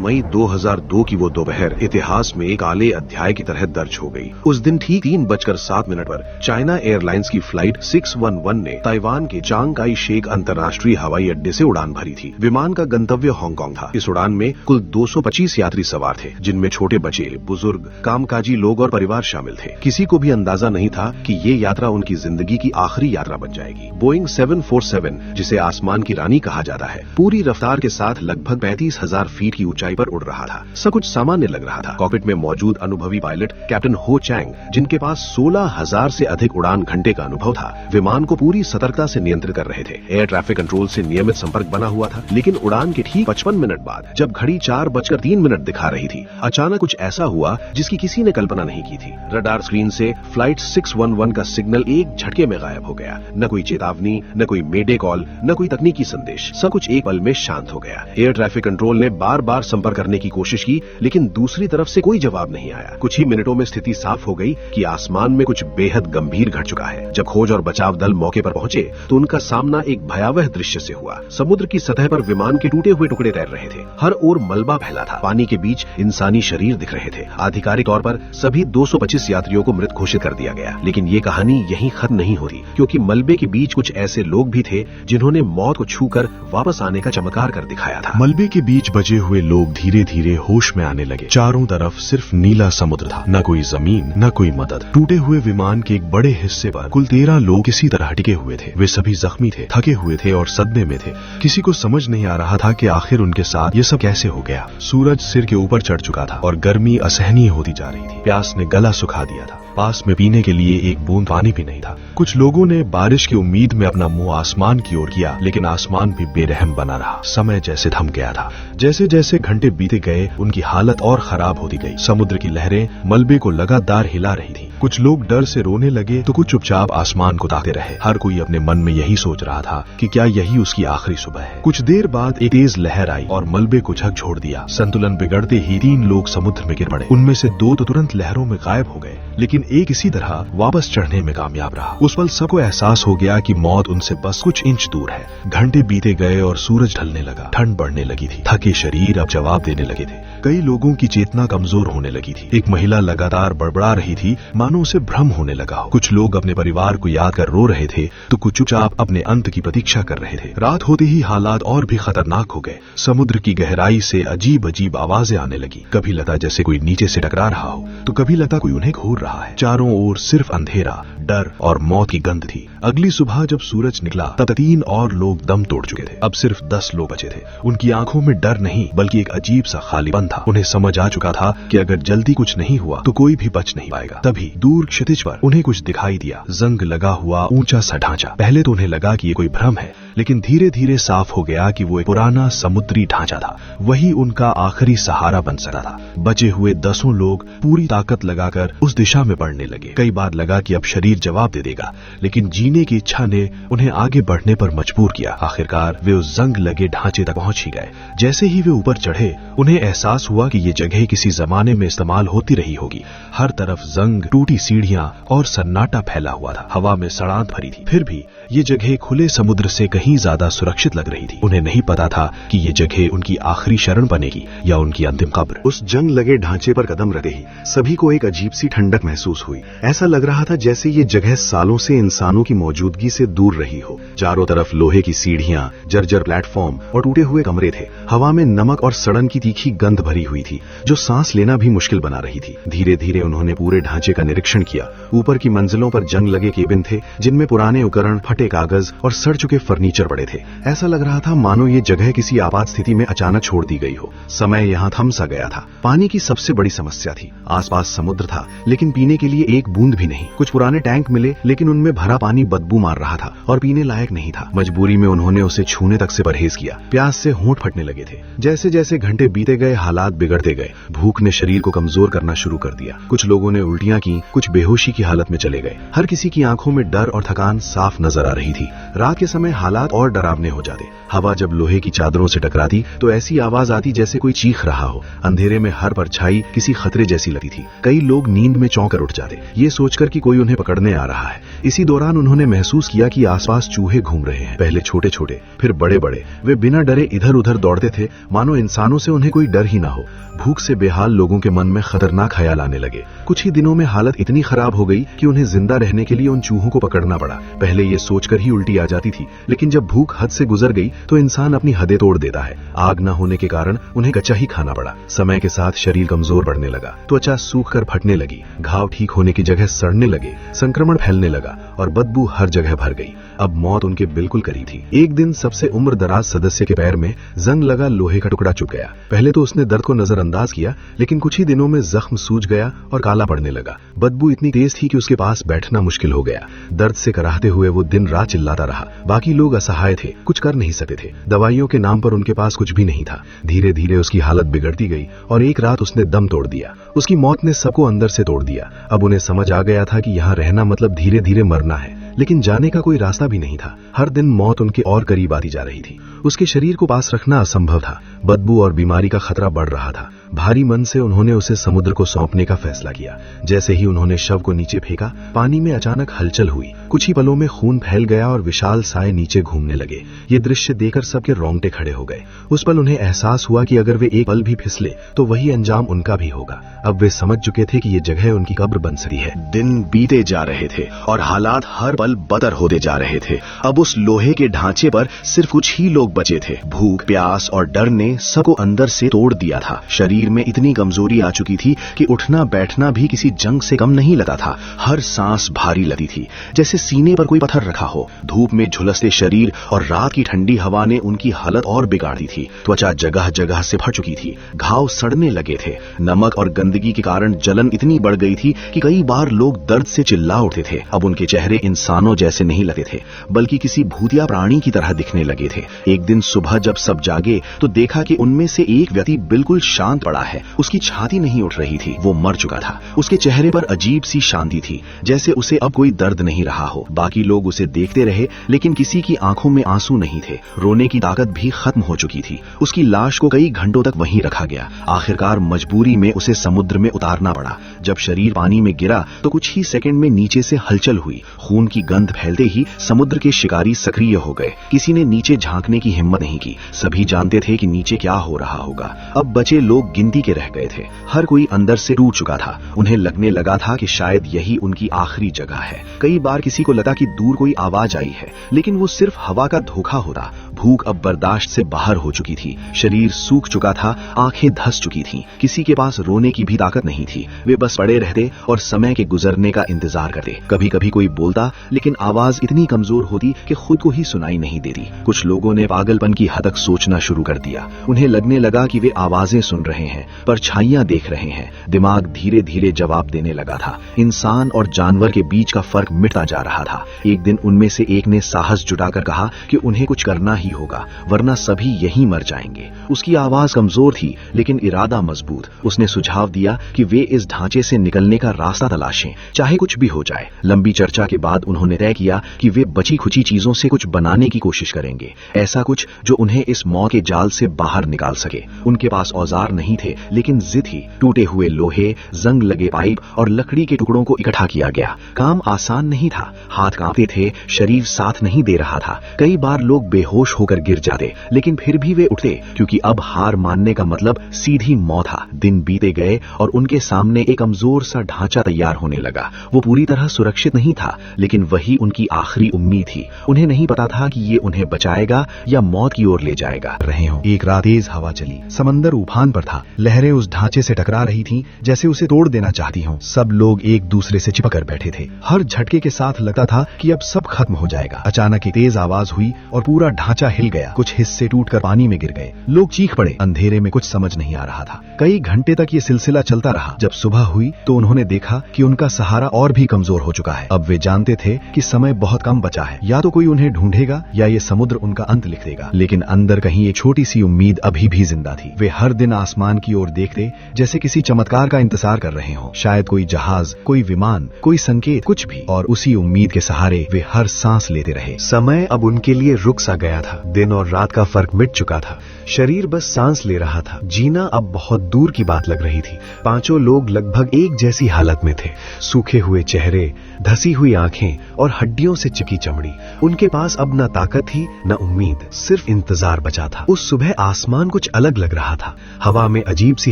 मई 2002 की वो दोपहर इतिहास में एक काले अध्याय की तरह दर्ज हो गई। उस दिन ठीक 3:07 पर चाइना एयरलाइंस की फ्लाइट 611 ने ताइवान के चांग काई शेक अंतर्राष्ट्रीय हवाई अड्डे से उड़ान भरी थी। विमान का गंतव्य हांगकांग था। इस उड़ान में कुल 225 यात्री सवार थे, जिनमें छोटे बच्चे, बुजुर्ग, कामकाजी लोग और परिवार शामिल थे। किसी को भी अंदाजा नहीं था कि ये यात्रा उनकी जिंदगी की आखिरी यात्रा बन जाएगी। बोइंग 747, जिसे आसमान की रानी कहा जाता है, पूरी रफ्तार के साथ लगभग 35,000 फीट की ऊंचाई पर उड़ रहा था। सब कुछ सामान्य लग रहा था। कॉकपिट में मौजूद अनुभवी पायलट कैप्टन हो चैंग, जिनके पास 16,000 से अधिक उड़ान घंटे का अनुभव था, विमान को पूरी सतर्कता से नियंत्रित कर रहे थे। एयर ट्रैफिक कंट्रोल से नियमित संपर्क बना हुआ था, लेकिन उड़ान के ठीक 55 मिनट बाद जब घड़ी 4:03 दिखा रही थी, अचानक कुछ ऐसा हुआ जिसकी किसी ने कल्पना नहीं की थी। रडार स्क्रीन से फ्लाइट 611 का सिग्नल एक झटके में गायब हो गया। न कोई चेतावनी, न कोई मेडे कॉल, न कोई तकनीकी संदेश। सब कुछ एक पल में शांत हो गया। एयर ट्रैफिक कंट्रोल ने बार बार संपर्क करने की कोशिश की, लेकिन दूसरी तरफ से कोई जवाब नहीं आया। कुछ ही मिनटों में स्थिति साफ हो गई कि आसमान में कुछ बेहद गंभीर घट चुका है। जब खोज और बचाव दल मौके पर पहुंचे तो उनका सामना एक भयावह दृश्य से हुआ। समुद्र की सतह पर विमान के टूटे हुए टुकड़े तैर रहे थे। हर ओर मलबा फैला था। पानी के बीच इंसानी शरीर दिख रहे थे। आधिकारिक तौर पर सभी 225 यात्रियों को मृत घोषित कर दिया गया, लेकिन ये कहानी यहीं खत्म नहीं होती, क्योंकि मलबे के बीच कुछ ऐसे लोग भी थे जिन्होंने मौत को छूकर वापस आने का चमत्कार कर दिखाया था। मलबे के बीच बचे हुए लोग धीरे धीरे होश में आने लगे। चारों तरफ सिर्फ नीला समुद्र था, न कोई जमीन, न कोई मदद। टूटे हुए विमान के एक बड़े हिस्से पर कुल 13 लोग किसी तरह टिके हुए थे। वे सभी जख्मी थे, थके हुए थे और सदमे में थे। किसी को समझ नहीं आ रहा था कि आखिर उनके साथ ये सब कैसे हो गया। सूरज सिर के ऊपर चढ़ चुका था और गर्मी असहनीय होती जा रही थी। प्यास ने गला सुखा दिया था। पास में पीने के लिए एक बूंद पानी भी नहीं था। कुछ लोगों ने बारिश की उम्मीद में अपना मुंह आसमान की ओर किया, लेकिन आसमान भी बेरहम बना रहा। समय जैसे थम गया था। जैसे जैसे घंटे बीते गए, उनकी हालत और खराब होती गई। समुद्र की लहरें मलबे को लगातार हिला रही थी। कुछ लोग डर से रोने लगे तो कुछ चुपचाप आसमान को ताकते रहे। हर कोई अपने मन में यही सोच रहा था कि क्या यही उसकी आखिरी सुबह है। कुछ देर बाद एक तेज लहर आई और मलबे को झकझोर दिया। संतुलन बिगड़ते ही 3 लोग समुद्र में गिर पड़े। उनमें से 2 तो तुरंत लहरों में गायब हो गए, लेकिन एक इसी तरह वापस चढ़ने में कामयाब रहा। उस पल सबको एहसास हो गया कि मौत उनसे बस कुछ इंच दूर है। घंटे बीते गए और सूरज ढलने लगा। ठंड बढ़ने लगी थी। थके शरीर अब जवाब देने लगे थे। कई लोगों की चेतना कमजोर होने लगी थी। एक महिला लगातार बड़बड़ा रही थी, मानो उसे भ्रम होने लगा हो। कुछ लोग अपने परिवार को याद कर रो रहे थे, तो कुछ चुपचाप अपने अंत की प्रतीक्षा कर रहे थे। रात होते ही हालात और भी खतरनाक हो गए। समुद्र की गहराई से अजीब अजीब आवाजें आने लगी। कभी लगा जैसे कोई नीचे से टकरा रहा हो, तो कभी लगा कोई उन्हें घूर रहा है। चारों ओर सिर्फ अंधेरा, डर और मौत की गंध थी। अगली सुबह जब सूरज निकला तब 3 और लोग दम तोड़ चुके थे। अब सिर्फ 10 लोग बचे थे। उनकी आंखों में डर नहीं, बल्कि एक अजीब सा खालीपन था। उन्हें समझ आ चुका था कि अगर जल्दी कुछ नहीं हुआ तो कोई भी बच नहीं पाएगा। तभी दूर क्षितिज पर उन्हें कुछ दिखाई दिया। जंग लगा हुआ ऊंचा सा ढांचा। पहले तो उन्हें लगा कि ये कोई भ्रम है, लेकिन धीरे धीरे साफ हो गया कि वो एक पुराना समुद्री ढांचा था। वही उनका आखिरी सहारा बन सकता था। बचे हुए 10 लोग पूरी ताकत लगाकर उस दिशा में बढ़ने लगे। कई बार लगा कि अब शरीर जवाब दे देगा, लेकिन जीने की इच्छा ने उन्हें आगे बढ़ने पर मजबूर किया। आखिरकार वे उस जंग लगे ढांचे तक पहुंच ही गए। जैसे ही वे ऊपर चढ़े, उन्हें एहसास हुआ कि ये जगह किसी जमाने में इस्तेमाल होती रही होगी। हर तरफ जंग, टूटी सीढ़ियां और सन्नाटा फैला हुआ था। हवा में सड़ांत भरी थी। फिर भी ये जगह खुले समुद्र से कहीं ज्यादा सुरक्षित लग रही थी। उन्हें नहीं पता था कि ये जगह उनकी आखिरी शरण बनेगी या उनकी अंतिम कब्र। उस जंग लगे ढांचे पर कदम रखते ही सभी को एक अजीब सी ठंडक महसूस हुई। ऐसा लग रहा था जैसे ये जगह सालों से इंसानों की मौजूदगी से दूर रही हो। चारों तरफ लोहे की सीढ़ियां, जर्जर प्लेटफॉर्म और टूटे हुए कमरे थे। हवा में नमक और सड़न की तीखी गंध भरी हुई थी, जो सांस लेना भी मुश्किल बना रही थी। धीरे धीरे उन्होंने पूरे ढांचे का निरीक्षण किया। ऊपर की मंजिलों पर जंग लगे केबिन थे, जिनमें पुराने उपकरण, फटे कागज और सड़ चुके फर्नीचर पड़े थे। ऐसा लग रहा था मानो ये जगह किसी आपात स्थिति में अचानक छोड़ दी गई हो। समय यहाँ थम सा गया था। पानी की सबसे बड़ी समस्या थी। आसपास समुद्र था, लेकिन पीने के लिए एक बूंद भी नहीं। कुछ पुराने टैंक मिले, लेकिन उनमें भरा पानी बदबू मार रहा था और पीने लायक नहीं था। मजबूरी में उन्होंने उसे छूने तक से परहेज किया। प्यास से होंठ फटने लगे थे। जैसे जैसे घंटे बीते गए, हालात बिगड़ते गए। भूख ने शरीर को कमजोर करना शुरू कर दिया। कुछ लोगों ने उल्टियां की, कुछ बेहोशी की हालत में चले गए। हर किसी की आंखों में डर और थकान साफ नजर आ रही थी। रात के समय हालात हालात और डरावने हो जाते। हवा जब लोहे की चादरों से टकराती तो ऐसी आवाज आती जैसे कोई चीख रहा हो। अंधेरे में हर परछाई किसी खतरे जैसी लगती थी। कई लोग नींद में चौंक कर उठ जाते, ये सोचकर कि कोई उन्हें पकड़ने आ रहा है। इसी दौरान उन्होंने महसूस किया कि आसपास चूहे घूम रहे हैं, पहले छोटे छोटे फिर बड़े बड़े। वे बिना डरे इधर उधर दौड़ते थे, मानो इंसानों से उन्हें कोई डर ही ना हो। भूख से बेहाल लोगों के मन में खतरनाक ख्याल आने लगे। कुछ ही दिनों में हालत इतनी खराब हो गई कि उन्हें जिंदा रहने के लिए उन चूहों को पकड़ना पड़ा। पहले ये सोचकर ही उल्टी आ जाती थी, लेकिन जब भूख हद से गुजर गई तो इंसान अपनी हदें तोड़ देता है। आग न होने के कारण उन्हें कच्चा ही खाना पड़ा। समय के साथ शरीर कमजोर पड़ने लगा, त्वचा सूख कर फटने लगी, घाव ठीक होने की जगह सड़ने लगे, संक्रमण फैलने लगा और बदबू हर जगह भर गई। अब मौत उनके बिल्कुल करीब थी। एक दिन सबसे उम्र दराज सदस्य के पैर में जंग लगा लोहे का टुकड़ा चुभ गया। पहले तो उसने दर्द को नजरअंदाज किया, लेकिन कुछ ही दिनों में जख्म सूज गया और काला पड़ने लगा। बदबू इतनी तेज थी कि उसके पास बैठना मुश्किल हो गया। दर्द से कराहते हुए वो दिन रात चिल्लाता रहा। बाकी लोग असहाय थे, कुछ कर नहीं सकते थे। दवाइयों के नाम पर उनके पास कुछ भी नहीं था। धीरे धीरे उसकी हालत बिगड़ती गई और एक रात उसने दम तोड़ दिया। उसकी मौत ने सबको अंदर से तोड़ दिया। अब उन्हें समझ आ गया था कि यहाँ रहना मतलब धीरे धीरे मरना है, लेकिन जाने का कोई रास्ता भी नहीं था। हर दिन मौत उनके और करीब आती जा रही थी। उसके शरीर को पास रखना असंभव था। बदबू और बीमारी का खतरा बढ़ रहा था। भारी मन से उन्होंने उसे समुद्र को सौंपने का फैसला किया। जैसे ही उन्होंने शव को नीचे फेंका, पानी में अचानक हलचल हुई। कुछ ही पलों में खून फैल गया और विशाल साए नीचे घूमने लगे। ये दृश्य देखकर सबके रोंगटे खड़े हो गए। उस पल उन्हें एहसास हुआ कि अगर वे एक पल भी फिसले तो वही अंजाम उनका भी होगा। अब वे समझ चुके थे कि ये जगह उनकी कब्र बन सकती है। दिन बीते जा रहे थे और हालात हर पल बदतर होते जा रहे थे। अब उस लोहे के ढांचे पर सिर्फ कुछ ही लोग बचे थे। भूख, प्यास और डर ने सबको अंदर से तोड़ दिया था। शरीर में इतनी कमजोरी आ चुकी थी कि उठना बैठना भी किसी जंग से कम नहीं लगा था। हर सांस भारी लगती थी, जैसे सीने पर कोई पत्थर रखा हो। धूप में झुलसते शरीर और रात की ठंडी हवा ने उनकी हालत और बिगाड़ दी थी। त्वचा जगह जगह से फट चुकी थी, घाव सड़ने लगे थे। नमक और गंदगी के कारण जलन इतनी बढ़ गई थी कि कई बार लोग दर्द से चिल्ला उठते थे। अब उनके चेहरे इंसानों जैसे नहीं लगते थे, बल्कि किसी भूतिया प्राणी की तरह दिखने लगे थे। एक दिन सुबह जब सब जागे तो देखा कि उनमें से एक व्यक्ति बिल्कुल शांत पड़ा है। उसकी छाती नहीं उठ रही थी, वो मर चुका था। उसके चेहरे पर अजीब सी शांति थी, जैसे उसे अब कोई दर्द नहीं रहा हो। बाकी लोग उसे देखते रहे, लेकिन किसी की आंखों में आंसू नहीं थे। रोने की ताकत भी खत्म हो चुकी थी। उसकी लाश को कई घंटों तक वहीं रखा गया। आखिरकार मजबूरी में उसे समुद्र में उतारना पड़ा। जब शरीर पानी में गिरा तो कुछ ही सेकंड में नीचे से हलचल हुई। खून की गंध फैलते ही समुद्र के शिकारी सक्रिय हो गए। किसी ने नीचे झांकने की हिम्मत नहीं की। सभी जानते थे कि नीचे क्या हो रहा होगा। अब बचे लोग गिनती के रह गए थे। हर कोई अंदर से टूट चुका था। उन्हें लगने लगा था कि शायद यही उनकी आखिरी जगह है। कई बार किसी को लगा कि दूर कोई आवाज आई है, लेकिन वो सिर्फ हवा का धोखा होता। भूख अब बर्दाश्त से बाहर हो चुकी थी। शरीर सूख चुका था, आंखें धंस चुकी थीं। किसी के पास रोने की भी ताकत नहीं थी। वे बस पड़े रहते और समय के गुजरने का इंतजार करते। कभी कभी कोई बोलता, लेकिन आवाज इतनी कमजोर होती कि खुद को ही सुनाई नहीं देती। कुछ लोगों ने पागलपन की हद तक सोचना शुरू कर दिया। उन्हें लगने लगा कि वे आवाजें सुन रहे हैं, परछाइयां देख रहे हैं। दिमाग धीरे धीरे जवाब देने लगा था। इंसान और जानवर के बीच का फर्क मिटता जा रहा था। एक दिन उनमें से एक ने साहस जुटाकर कहा कि उन्हें कुछ करना ही होगा, वरना सभी यहीं मर जाएंगे। उसकी आवाज कमजोर थी, लेकिन इरादा मजबूत। उसने सुझाव दिया कि वे इस ढांचे से निकलने का रास्ता तलाशें, चाहे कुछ भी हो जाए। लंबी चर्चा के बाद उन्होंने तय किया कि वे बची खुची चीजों से कुछ बनाने की कोशिश करेंगे, ऐसा कुछ जो उन्हें इस मौत के जाल से बाहर निकाल सके। उनके पास औजार नहीं थे, लेकिन जिद थी। टूटे हुए लोहे, जंग लगे पाइप और लकड़ी के टुकड़ों को इकट्ठा किया गया। काम आसान नहीं था, हाथ कांपते थे, शरीर साथ नहीं दे रहा था। कई बार लोग बेहोश होकर गिर जाते, लेकिन फिर भी वे उठते, क्योंकि अब हार मानने का मतलब सीधी मौत था। दिन बीते गए और उनके सामने एक कमजोर सा ढांचा तैयार होने लगा। वो पूरी तरह सुरक्षित नहीं था, लेकिन वही उनकी आखिरी उम्मीद थी। उन्हें नहीं पता था कि ये उन्हें बचाएगा या मौत की ओर ले जाएगा। रहे हो। एक रात तेज हवा चली, समंदर उफान पर था। लहरें उस ढांचे से टकरा रही थीं, जैसे उसे तोड़ देना चाहती हों। सब लोग एक दूसरे से चिपक कर बैठे थे। हर झटके के साथ लगता था कि अब सब खत्म हो जाएगा। अचानक एक तेज आवाज हुई और पूरा ढांचा हिल गया। कुछ हिस्से टूटकर पानी में गिर गए। लोग चीख पड़े। अंधेरे में कुछ समझ नहीं आ रहा था। कई घंटे तक ये सिलसिला चलता रहा। जब सुबह हुई तो उन्होंने देखा कि उनका सहारा और भी कमजोर हो चुका है। अब वे जानते थे कि समय बहुत कम बचा है। या तो कोई उन्हें ढूंढेगा या ये समुद्र उनका अंत लिख देगा। लेकिन अंदर कहीं एक छोटी सी उम्मीद अभी भी जिंदा थी। वे हर दिन आसमान आसमान की ओर देखते जैसे किसी चमत्कार का इंतजार कर रहे हों। शायद कोई जहाज, कोई विमान, कोई संकेत, कुछ भी। और उसी उम्मीद के सहारे वे हर सांस लेते रहे। समय अब उनके लिए रुक सा गया था। दिन और रात का फर्क मिट चुका था। शरीर बस सांस ले रहा था। जीना अब बहुत दूर की बात लग रही थी। पांचों लोग लगभग एक जैसी हालत में थे। सूखे हुए चेहरे, धसी हुई आंखें और हड्डियों से चिपकी चमड़ी। उनके पास अब न ताकत थी न उम्मीद, सिर्फ इंतजार बचा था। उस सुबह आसमान कुछ अलग लग रहा था। हवा में अजीब सी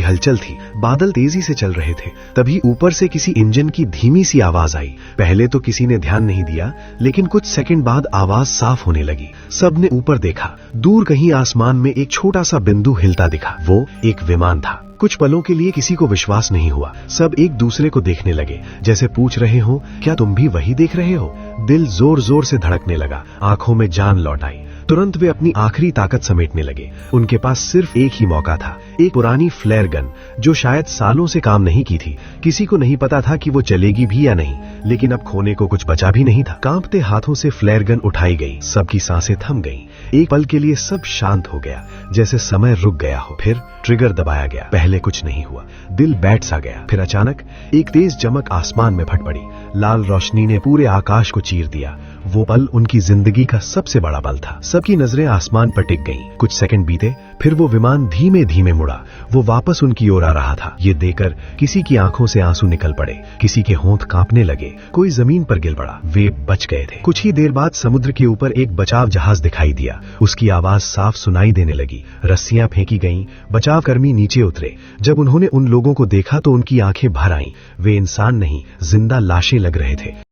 हलचल थी। बादल तेजी से चल रहे थे। तभी ऊपर से किसी इंजन की धीमी सी आवाज आई। पहले तो किसी ने ध्यान नहीं दिया, लेकिन कुछ सेकंड बाद आवाज साफ होने लगी। सबने ऊपर देखा। दूर कहीं आसमान में एक छोटा सा बिंदु हिलता दिखा। वो एक विमान था। कुछ पलों के लिए किसी को विश्वास नहीं हुआ। सब एक दूसरे को देखने लगे, जैसे पूछ रहे हो, क्या तुम भी वही देख रहे हो? दिल जोर जोर से धड़कने लगा। आंखों में जान लौट आई। तुरंत वे अपनी आखिरी ताकत समेटने लगे। उनके पास सिर्फ एक ही मौका था, एक पुरानी फ्लेयर गन जो शायद सालों से काम नहीं की थी। किसी को नहीं पता था कि वो चलेगी भी या नहीं, लेकिन अब खोने को कुछ बचा भी नहीं था। कांपते हाथों से फ्लेयर गन उठाई गई। सबकी सांसें थम गईं। एक पल के लिए सब शांत हो गया, जैसे समय रुक गया हो। फिर ट्रिगर दबाया गया। पहले कुछ नहीं हुआ। दिल बैठ सा गया। फिर अचानक एक तेज चमक आसमान में फट पड़ी। लाल रोशनी ने पूरे आकाश को चीर दिया। वो पल उनकी जिंदगी का सबसे बड़ा पल था। सबकी नजरें आसमान पर टिक गईं। कुछ सेकंड बीते, फिर वो विमान धीमे धीमे मुड़ा। वो वापस उनकी ओर आ रहा था। ये देखकर किसी की आंखों से आंसू निकल पड़े, किसी के होंठ कांपने लगे, कोई जमीन पर गिर पड़ा। वे बच गए थे। कुछ ही देर बाद समुद्र के ऊपर एक बचाव जहाज दिखाई दिया। उसकी आवाज साफ सुनाई देने लगी। रस्सियां फेंकी गईं। बचाव कर्मी नीचे उतरे। जब उन्होंने उन लोगों को देखा तो उनकी आंखें भर आईं। वे इंसान नहीं, जिंदा लाशें लग रहे थे।